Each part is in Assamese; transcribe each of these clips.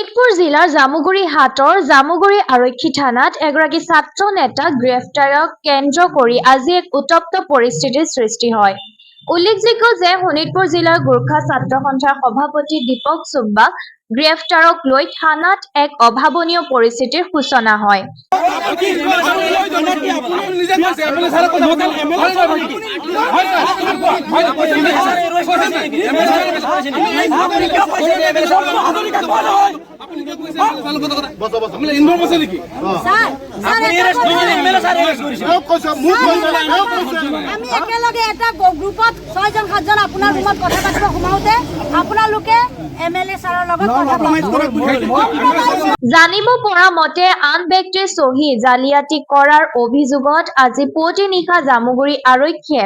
শোণিতপুৰ জিলাৰ জামুগুৰি হাটৰ জামুগুৰি আৰক্ষী থানাত এগৰাকী ছাত্ৰ নেতাক গ্ৰেপ্তাৰক কেন্দ্ৰ কৰি আজি এক উত্তপ্ত পৰিস্থিতিৰ সৃষ্টি হয়। উল্লেখযোগ্য যে শোণিতপুৰ জিলাৰ গোৰ্খা ছাত্ৰ সন্থাৰ সভাপতি দীপক চুব্বাক গ্ৰেপ্তাৰক লৈ থানাত এক অভাৱনীয় পৰিস্থিতিৰ সূচনা হয়। গ্ৰুপত 6জন 7জন আপোনাৰ ৰুমত কথা পাতিব সোমাওতে আপোনালোকে এমএলএ ছাৰৰ লগত কথা পাতিব। জানিব পৰা মতে আন ব্যক্তিৰ চহী জালিয়াতি কৰাৰ অভিযোগত আজি পুৱতি নিশা জামুগুৰি আৰক্ষীয়ে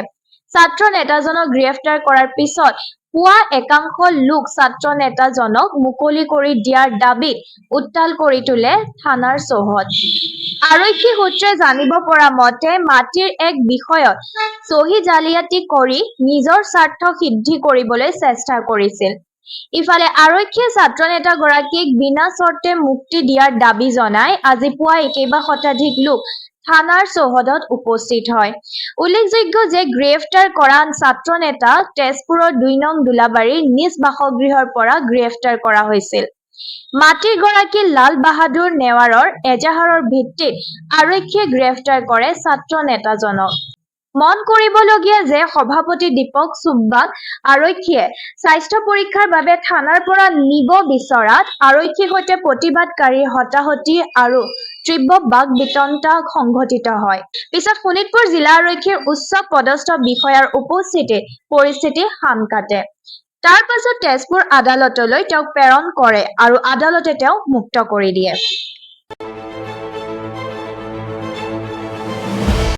ছাত্ৰ নেতাজনক গ্ৰেপ্তাৰ কৰাৰ পিছত পুৱা একাংশ লোক ছাত্ৰ নেতাজনক মুকলি কৰি দিয়াৰ দাবীত উত্তাল কৰি তোলে থানাৰ চৌহদ। আৰক্ষী সূত্ৰে জানিব পৰা মতে মাটিৰ এক বিষয়ত চহী জালিয়াতি কৰি নিজৰ স্বাৰ্থ সিদ্ধি কৰিবলৈ চেষ্টা কৰিছিল। ইফালে আৰক্ষীয়ে ছাত্ৰ নেতাগৰাকীক বিনা চৰ্তে মুক্তি দিয়াৰ দাবী জনাই আজি পুৱাই কেইবা শতাধিক লোক থানাৰ চৌহদত উপস্থিত হয়। উল্লেখযোগ্য যে গ্ৰেপ্তাৰ কৰা ছাত্ৰ নেতা তেজপুৰৰ 2 নং দোলাবাৰীৰ নিজ বাসগৃহৰ পৰা গ্ৰেপ্তাৰ কৰা হৈছিল। মাটিৰ গৰাকী লাল বাহাদুৰ নেৱাৰৰ এজাহাৰৰ ভিত্তিত আৰক্ষীয়ে গ্ৰেপ্তাৰ কৰে ছাত্ৰ নেতাজনক। মন কৰিবলগীয়া যে সভাপতি দীপক চুব্বাক আৰক্ষীয়ে স্বাস্থ্য পৰীক্ষাৰ বাবে থানাৰ পৰা নিব বিচৰাত আৰক্ষীৰ সৈতে প্ৰতিবাদকাৰীৰ হতাহতি আৰু তীব্ৰ বাক বিতণ্ডা সংঘটিত হয়। পিছত শোণিতপুৰ জিলা আৰক্ষীৰ উচ্চ পদস্থ বিষয়াৰ উপস্থিতিত পৰিস্থিতি শাম কাটে। তাৰ পাছত তেজপুৰ আদালতলৈ তেওঁক প্ৰেৰণ কৰে আৰু আদালতে তেওঁক মুক্ত কৰি দিয়ে।